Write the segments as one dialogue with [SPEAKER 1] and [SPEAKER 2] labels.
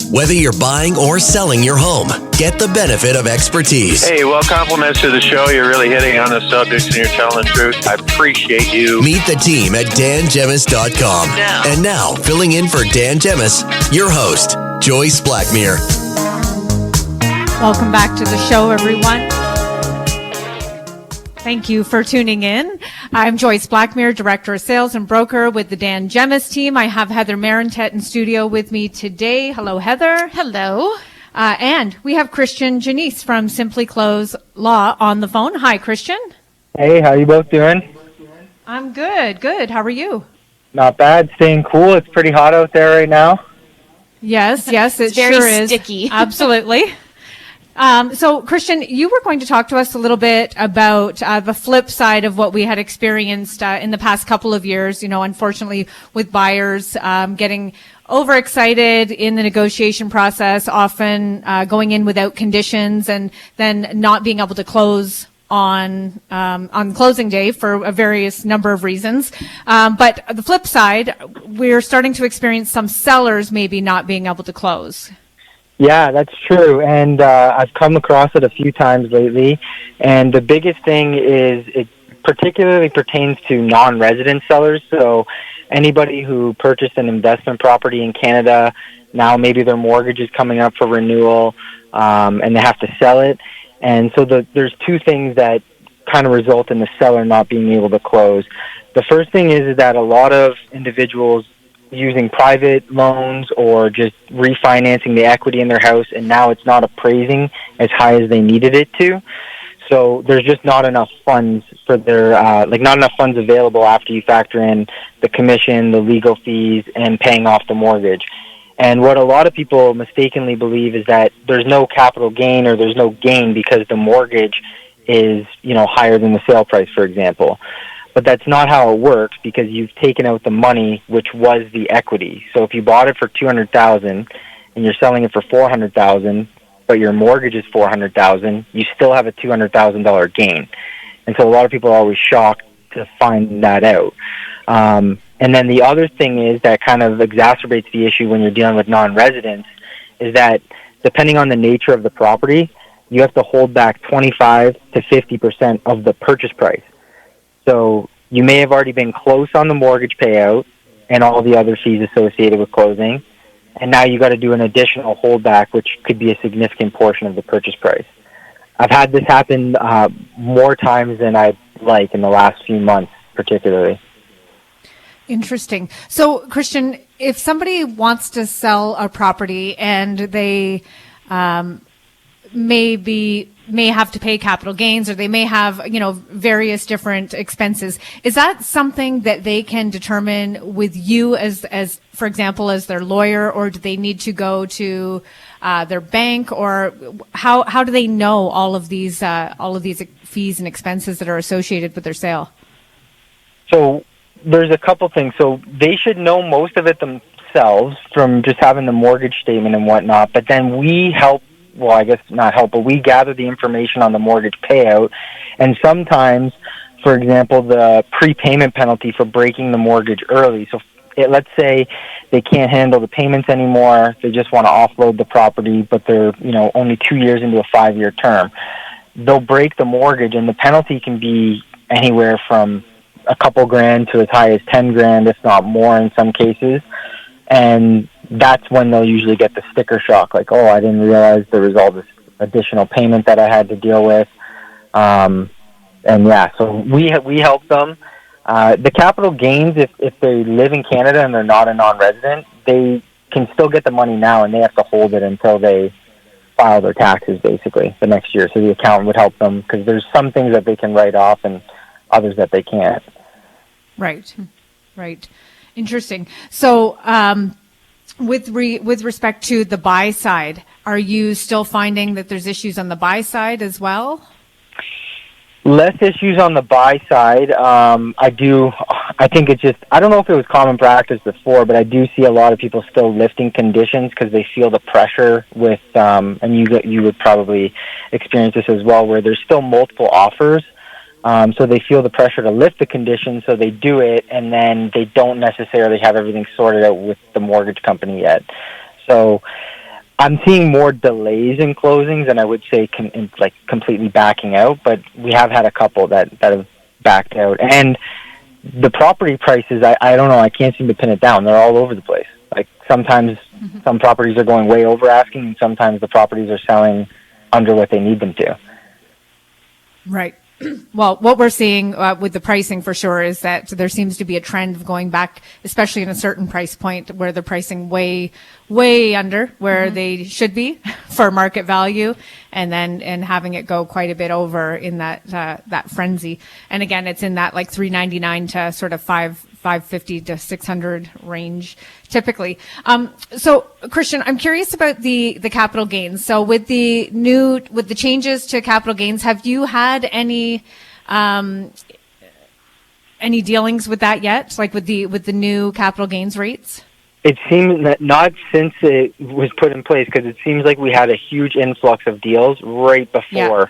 [SPEAKER 1] Whether you're buying or selling your home, get the benefit of expertise.
[SPEAKER 2] Hey, well, compliments to the show. You're really hitting on the subjects and you're telling the truth. I appreciate you.
[SPEAKER 1] Meet the team at dangemus.com. And now, filling in for Dan Gemus, your host, Joyce Blackmere.
[SPEAKER 3] Welcome back to the show, everyone. Thank you for tuning in. I'm Joyce Blackmere, Director of Sales and Broker with the Dan Gemus team. I have Heather Marentet in studio with me today. Hello, Heather.
[SPEAKER 4] Hello.
[SPEAKER 3] And we have Christian Janisse from Simplyclose Law on the phone. Hi, Christian.
[SPEAKER 5] Hey, how you both doing?
[SPEAKER 3] I'm good. Good. How are you?
[SPEAKER 5] Not bad. Staying cool. It's pretty hot out there right now.
[SPEAKER 3] Yes, it
[SPEAKER 4] very
[SPEAKER 3] sure is.
[SPEAKER 4] sticky.
[SPEAKER 3] Absolutely. So, Christian, you were going to talk to us a little bit about the flip side of what we had experienced in the past couple of years, unfortunately, with buyers getting overexcited in the negotiation process, often going in without conditions and then not being able to close on closing day for a various number of reasons. But the flip side, we're starting to experience some sellers maybe not being able to close.
[SPEAKER 5] Yeah, that's true. And I've come across it a few times lately. And the biggest thing is it particularly pertains to non-resident sellers. So anybody who purchased an investment property in Canada, now maybe their mortgage is coming up for renewal and they have to sell it. And so there's two things that kind of result in the seller not being able to close. The first thing is that a lot of individuals using private loans or just refinancing the equity in their house, and now it's not appraising as high as they needed it to. So there's just not enough funds for their, not enough funds available after you factor in the commission, the legal fees, and paying off the mortgage. And what a lot of people mistakenly believe is that there's no capital gain or there's no gain because the mortgage is, higher than the sale price, for example. But that's not how it works because you've taken out the money, which was the equity. So if you bought it for $200,000 and you're selling it for $400,000, but your mortgage is $400,000, you still have a $200,000 gain. And so a lot of people are always shocked to find that out. And then the other thing is that kind of exacerbates the issue when you're dealing with non-residents is that depending on the nature of the property, you have to hold back 25 to 50% of the purchase price. So you may have already been close on the mortgage payout and all the other fees associated with closing, and now you got to do an additional holdback, which could be a significant portion of the purchase price. I've had this happen more times than I'd like in the last few months, particularly.
[SPEAKER 3] Interesting. So, Christian, if somebody wants to sell a property and they may have to pay capital gains or they may have, various different expenses, is that something that they can determine with you as for example, as their lawyer, or do they need to go to their bank, or how do they know all of these fees and expenses that are associated with their sale?
[SPEAKER 5] So there's a couple things. So they should know most of it themselves from just having the mortgage statement and whatnot, but then we help. Well, I guess not help, but we gather the information on the mortgage payout. And sometimes, for example, the prepayment penalty for breaking the mortgage early. So let's say they can't handle the payments anymore. They just want to offload the property, but they're, only 2 years into a 5-year term. They'll break the mortgage, and the penalty can be anywhere from a couple grand to as high as 10 grand, if not more in some cases. And that's when they'll usually get the sticker shock, like, oh, I didn't realize there was all this additional payment that I had to deal with. So we help them. The capital gains, if they live in Canada and they're not a non-resident, they can still get the money now, and they have to hold it until they file their taxes, basically, the next year. So the accountant would help them because there's some things that they can write off and others that they can't.
[SPEAKER 3] Right. Interesting. So, with respect to the buy side, are you still finding that there's issues on the buy side as well?
[SPEAKER 5] Less issues on the buy side. I think it's just, I don't know if it was common practice before, but I do see a lot of people still lifting conditions because they feel the pressure with, and you would probably experience this as well, where there's still multiple offers. So they feel the pressure to lift the conditions, so they do it, and then they don't necessarily have everything sorted out with the mortgage company yet. So I'm seeing more delays in closings than I would say completely backing out, but we have had a couple that have backed out. And the property prices, I don't know, I can't seem to pin it down. They're all over the place. Like sometimes some properties are going way over asking, and sometimes the properties are selling under what they need them to.
[SPEAKER 3] Right. Well, what we're seeing with the pricing for sure is that there seems to be a trend of going back, especially in a certain price point where they're pricing way under where they should be for market value, and having it go quite a bit over in that frenzy. And again, it's in that like $399 to sort of $550 to $600 range typically. So Christian, I'm curious about the capital gains. So with the changes to capital gains, have you had any dealings with that yet? Like with the new capital gains rates?
[SPEAKER 5] It seems that not since it was put in place, because it seems like we had a huge influx of deals right before. Yeah.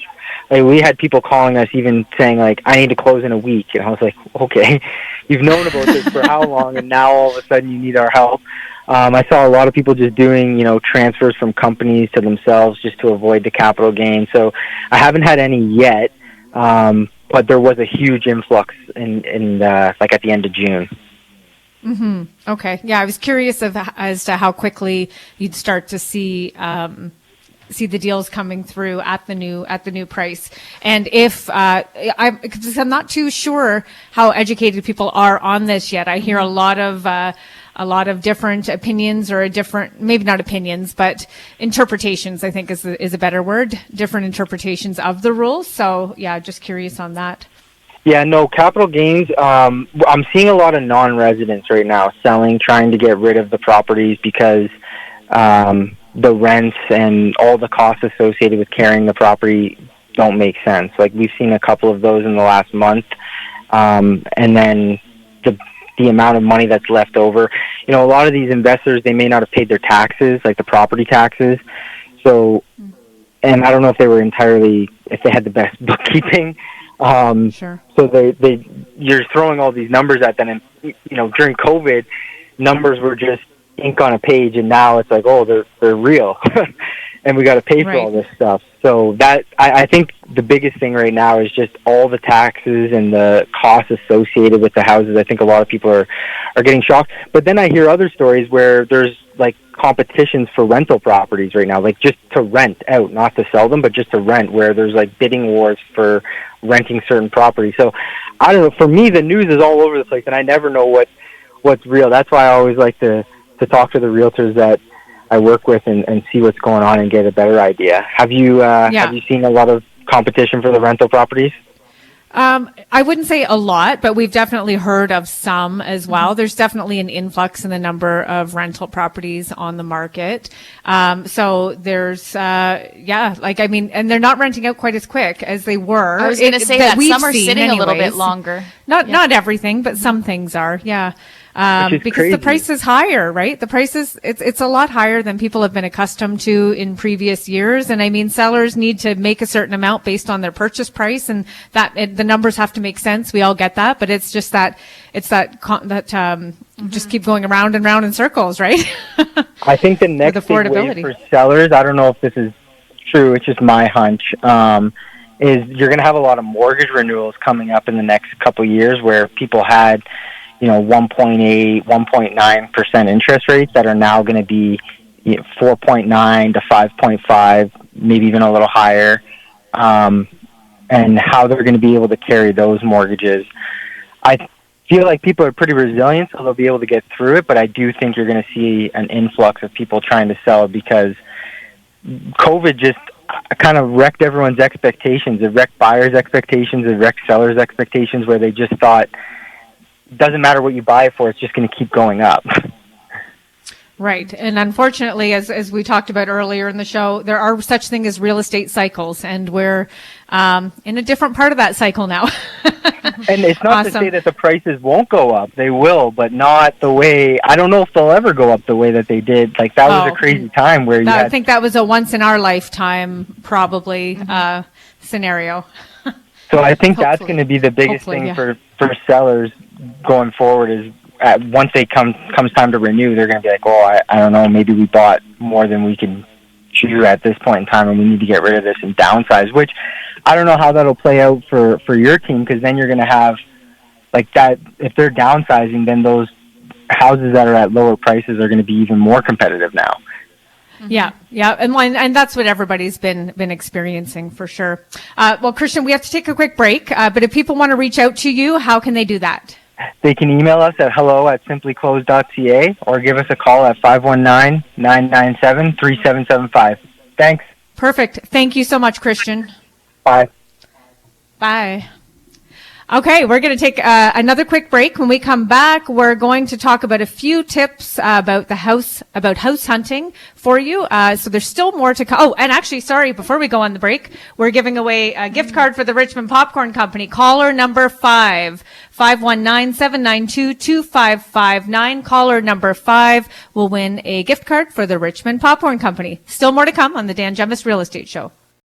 [SPEAKER 5] Like we had people calling us even saying like, I need to close in a week. And I was like, okay, you've known about this for how long? And now all of a sudden you need our help. I saw a lot of people just doing, transfers from companies to themselves just to avoid the capital gain. So I haven't had any yet. But there was a huge influx in like at the end of June.
[SPEAKER 3] Mm-hmm. Okay. Yeah, I was curious as to how quickly you'd start to see the deals coming through at the new price, and if because I'm not too sure how educated people are on this yet. I hear a lot of different opinions, or maybe not opinions, but interpretations, I think is a better word. Different interpretations of the rules. So yeah, just curious on that.
[SPEAKER 5] Yeah, no, capital gains, I'm seeing a lot of non-residents right now selling, trying to get rid of the properties because the rents and all the costs associated with carrying the property don't make sense. Like we've seen a couple of those in the last month, and then the amount of money that's left over. A lot of these investors, they may not have paid their taxes, like the property taxes. So, and I don't know if they had the best bookkeeping.
[SPEAKER 3] Sure.
[SPEAKER 5] So you're throwing all these numbers at them, and during COVID, numbers were just ink on a page, and now it's like, oh, they're real, and we got to pay for all this stuff. So that I think the biggest thing right now is just all the taxes and the costs associated with the houses. I think a lot of people are getting shocked. But then I hear other stories where there's like competitions for rental properties right now, like just to rent out, not to sell them, but just to rent, where there's like bidding wars for renting certain properties. So I don't know, for me the news is all over the place, and I never know what's real. That's why I always like to talk to the realtors that I work with and see what's going on and get a better idea. Have you seen a lot of competition for the rental properties?
[SPEAKER 3] I wouldn't say a lot, but we've definitely heard of some as well. There's definitely an influx in the number of rental properties on the market. So there's, and they're not renting out quite as quick as they were.
[SPEAKER 4] I was going to say that some are sitting a little bit longer.
[SPEAKER 3] Not everything, but some things are. Yeah. Because crazy. The price is higher, right? The price is, it's a lot higher than people have been accustomed to in previous years. And I mean, sellers need to make a certain amount based on their purchase price, and the numbers have to make sense. We all get that, but it's just just keep going around and round in circles, right?
[SPEAKER 5] I think the next big wave for sellers, I don't know if this is true, it's just my hunch, is you're going to have a lot of mortgage renewals coming up in the next couple of years where people had 1.8, 1.9% interest rates that are now going to be 4.9 to 5.5, maybe even a little higher, and how they're going to be able to carry those mortgages. I feel like people are pretty resilient, so they'll be able to get through it, but I do think you're going to see an influx of people trying to sell because COVID just kind of wrecked everyone's expectations. It wrecked buyers' expectations. It wrecked sellers' expectations, where they just thought, doesn't matter what you buy it for, it's just going to keep going up.
[SPEAKER 3] Right. And unfortunately, as we talked about earlier in the show, there are such things as real estate cycles, and we're in a different part of that cycle now.
[SPEAKER 5] And it's not to say that the prices won't go up. They will, but not the way, I don't know if they'll ever go up the way that they did. Like, that was a crazy time where I
[SPEAKER 3] think that was a once-in-our-lifetime, probably, scenario.
[SPEAKER 5] So I think that's going to be the biggest thing for sellers going forward is once they comes time to renew, they're going to be like, I don't know, maybe we bought more than we can issue at this point in time, and we need to get rid of this and downsize, which I don't know how that'll play out for your team, because then you're going to have, like, that, if they're downsizing, then those houses that are at lower prices are going to be even more competitive now.
[SPEAKER 3] Yeah, and that's what everybody's been experiencing for sure. Well, Christian, we have to take a quick break, but if people want to reach out to you, how can they do that?
[SPEAKER 5] They can email us at hello@simplyclose.ca or give us a call at 519-997-3775. Thanks.
[SPEAKER 3] Perfect. Thank you so much, Christian.
[SPEAKER 5] Bye.
[SPEAKER 3] Bye. Okay, we're going to take another quick break. When we come back, we're going to talk about a few tips about house hunting for you. So there's still more to come. Oh, and actually, sorry, before we go on the break, we're giving away a gift card for the Richmond Popcorn Company. Caller number 5, 519-792-2559. Caller number 5 will win a gift card for the Richmond Popcorn Company. Still more to come on the Dan Gemus Real Estate Show.